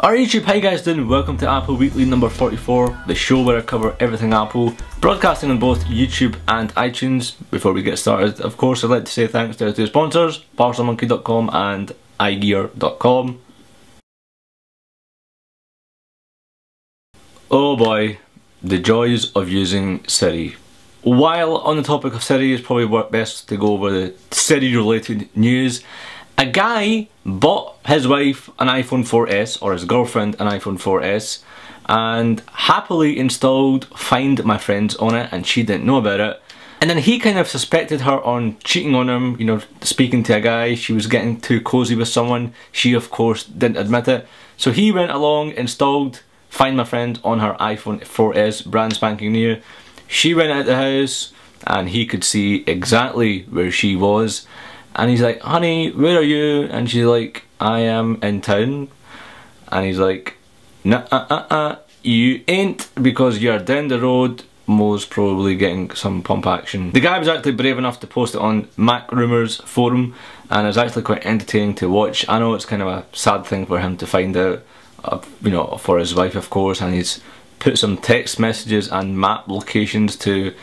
Alright YouTube, how you guys doing? Welcome to Apple Weekly number 44, the show where I cover everything Apple, broadcasting on both YouTube and iTunes. Before we get started, of course, I'd like to say thanks to our two sponsors, parcelmonkey.com and igear.com. Oh boy, the joys of using Siri. While on the topic of Siri, it's probably best to go over the Siri related news. A guy bought his wife an iPhone 4S, or his girlfriend an iPhone 4S, and happily installed Find My Friends on it, and she didn't know about it. And then he kind of suspected her on cheating on him, you know, speaking to a guy, she was getting too cozy with someone. She of course didn't admit it. So he went along, installed Find My Friend on her iPhone 4S, brand spanking new. She went out the house and he could see exactly where she was. And he's like, honey, where are you? And she's like, I am in town. And he's like, nah, you ain't, because you're down the road, most probably getting some pump action. The guy was actually brave enough to post it on Mac Rumours forum, and it's actually quite entertaining to watch. I know it's kind of a sad thing for him to find out, you know, for his wife of course, and he's put some text messages and map locations to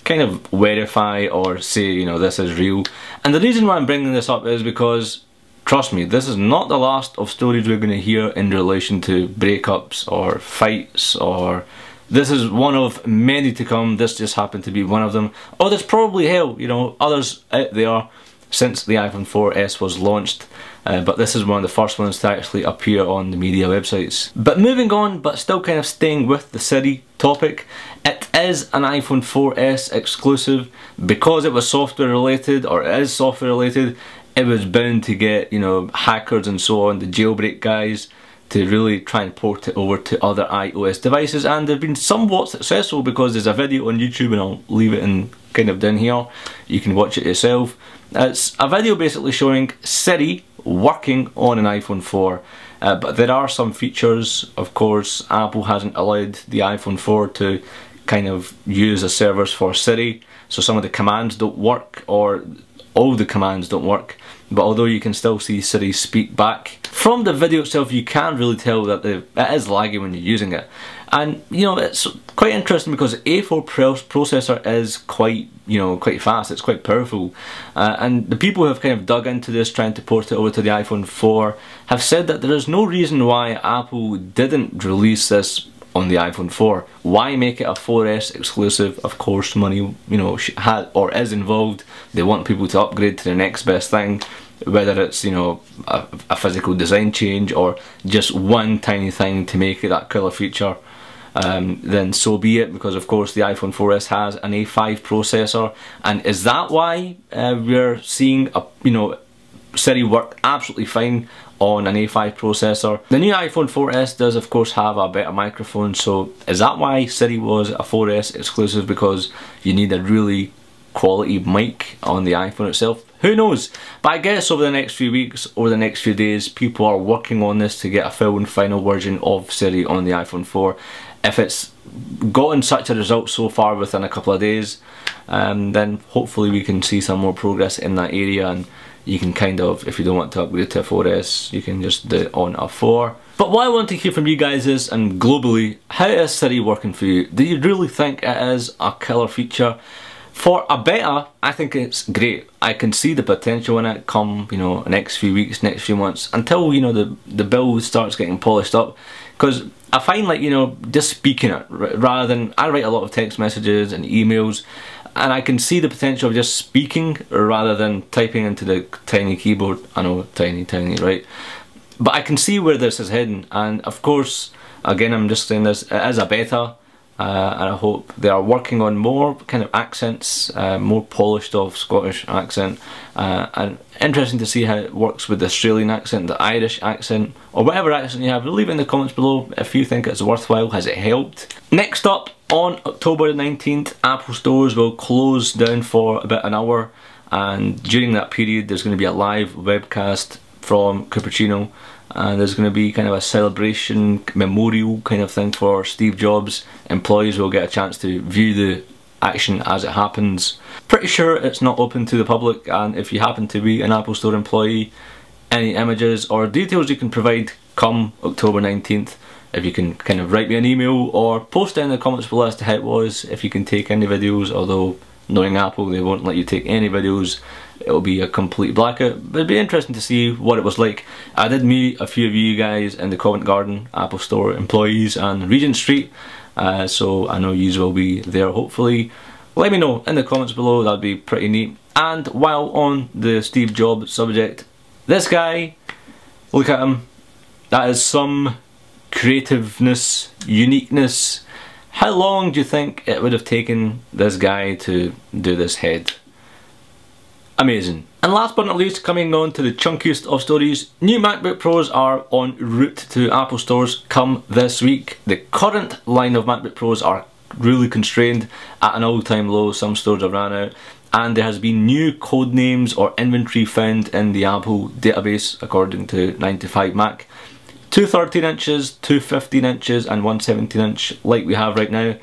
kind of verify or say, you know, this is real. And the reason why I'm bringing this up is because, trust me, this is not the last of stories we're going to hear in relation to breakups or fights, or this is one of many to come. This just happened to be one of them. Oh, there's probably hell, you know, others out there since the iPhone 4S was launched, but this is one of the first ones to actually appear on the media websites. But moving on, but still kind of staying with the Siri topic, it is an iPhone 4S exclusive. Because it was software related, or it is software related, it was bound to get, you know, hackers and so on, the jailbreak guys, to really try and port it over to other iOS devices, and they've been somewhat successful because there's a video on YouTube, and I'll leave it in kind of down here, you can watch it yourself. It's a video basically showing Siri working on an iPhone 4, but there are some features, of course. Apple hasn't allowed the iPhone 4 to kind of use the servers for Siri, so some of the commands don't work, or all the commands don't work. But although you can still see Siri speak back, from the video itself you can really tell that it is laggy when you're using it. And you know, it's quite interesting because the A4 processor is quite, you know, quite fast, it's quite powerful. And the people who have kind of dug into this, trying to port it over to the iPhone 4, have said that there is no reason why Apple didn't release this on the iPhone 4. Why make it a 4S exclusive? Of course money, you know, had or is involved. They want people to upgrade to the next best thing, whether it's, you know, a physical design change or just one tiny thing to make it that killer feature. Then so be it, because of course the iPhone 4S has an A5 processor. And is that why we're seeing a, you know, Siri work absolutely fine on an A5 processor? The new iPhone 4S does of course have a better microphone, so is that why Siri was a 4S exclusive, because you need a really quality mic on the iPhone itself? Who knows? But I guess over the next few weeks, over the next few days, people are working on this to get a full and final version of Siri on the iPhone 4. If it's gotten such a result so far within a couple of days, then hopefully we can see some more progress in that area, and you can kind of, if you don't want to upgrade to a 4S, you can just do it on a 4. But what I want to hear from you guys is, and globally, how is Siri working for you? Do you really think it is a killer feature? For a beta, I think it's great. I can see the potential in it come, you know, next few weeks, next few months, until, you know, the build starts getting polished up. Because I find, like, you know, just speaking it, rather than, I write a lot of text messages and emails, and I can see the potential of just speaking rather than typing into the tiny keyboard. I know, tiny, right? But I can see where this is heading, and of course, again, I'm just saying this, it is a beta, and I hope they are working on more kind of accents, more polished off Scottish accent, and interesting to see how it works with the Australian accent, the Irish accent, or whatever accent you have. Leave it in the comments below if you think it's worthwhile. Has it helped? Next up, on October the 19th, Apple stores will close down for about an hour, and during that period there's going to be a live webcast from Cupertino, and there's going to be kind of a celebration, memorial kind of thing for Steve Jobs. Employees will get a chance to view the action as it happens. Pretty sure it's not open to the public, and if you happen to be an Apple Store employee, any images or details you can provide come October 19th. If you can kind of write me an email or post it in the comments below as to how it was, if you can take any videos, although knowing Apple, they won't let you take any videos. It'll be a complete blackout, but it'd be interesting to see what it was like. I did meet a few of you guys in the Covent Garden Apple Store employees and Regent Street, so I know yous will be there hopefully. Let me know in the comments below, that'd be pretty neat. And while on the Steve Jobs subject, this guy, look at him, that is some creativeness, uniqueness. How long do you think it would have taken this guy to do this head? Amazing. And last but not least, coming on to the chunkiest of stories, new MacBook Pros are en route to Apple stores come this week. The current line of MacBook Pros are really constrained at an all-time low. Some stores have ran out, and there has been new code names or inventory found in the Apple database according to 9to5Mac. 2 13 inches, 2 15 inches and 1 17 inch like we have right now,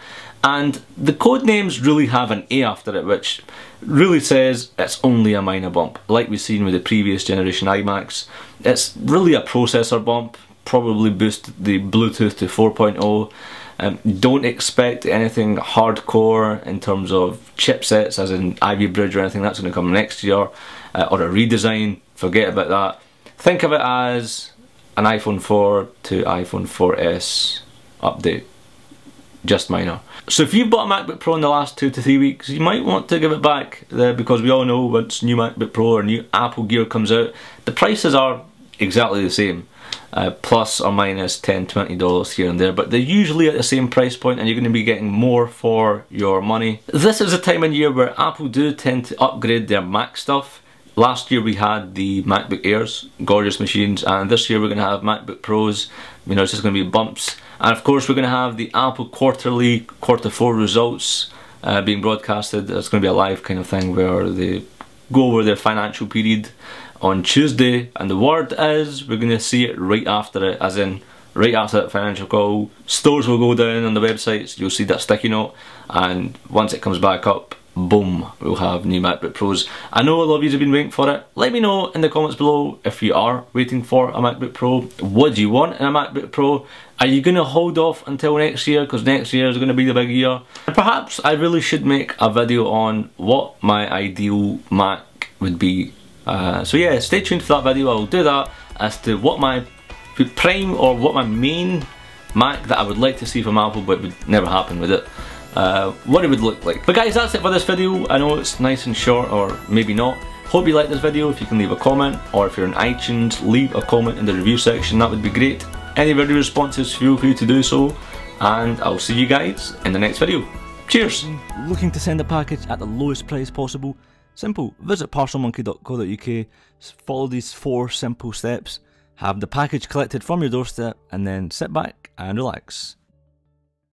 and the code names really have an A after it, which really says it's only a minor bump. Like we've seen with the previous generation iMacs, it's really a processor bump, probably boost the Bluetooth to 4.0. Don't expect anything hardcore in terms of chipsets as in Ivy Bridge or anything. That's going to come next year, or a redesign, forget about that. Think of it as an iPhone 4 to iPhone 4S update, just minor. So if you've bought a MacBook Pro in the last 2 to 3 weeks, you might want to give it back, because we all know once new MacBook Pro or new Apple gear comes out, the prices are exactly the same, plus or minus $10, $20 here and there, but they're usually at the same price point and you're going to be getting more for your money. This is a time of year where Apple do tend to upgrade their Mac stuff. Last year we had the MacBook Airs, gorgeous machines, and this year we're going to have MacBook Pros. You know, it's just going to be bumps. And of course we're going to have the Apple quarterly Q4 results being broadcasted. It's going to be a live kind of thing where they go over their financial period on Tuesday, and the word is we're going to see it right after it, as in right after that financial call. Stores will go down on the websites, you'll see that sticky note, and once it comes back up, boom, we'll have new MacBook Pros. I know a lot of you have been waiting for it. Let me know in the comments below if you are waiting for a MacBook Pro. What do you want in a MacBook Pro? Are you going to hold off until next year, because next year is going to be the big year? And perhaps I really should make a video on what my ideal Mac would be. So yeah, stay tuned for that video. I'll do that as to what my prime or what my main Mac that I would like to see from Apple, but would never happen with it. What it would look like. But guys, that's it for this video. I know it's nice and short, or maybe not. Hope you liked this video. If you can leave a comment, or if you're on iTunes, leave a comment in the review section, that would be great. Any video responses, feel free to do so, and I'll see you guys in the next video. Cheers! Looking to send a package at the lowest price possible? Simple. Visit parcelmonkey.co.uk, follow these 4 simple steps, have the package collected from your doorstep, and then sit back and relax.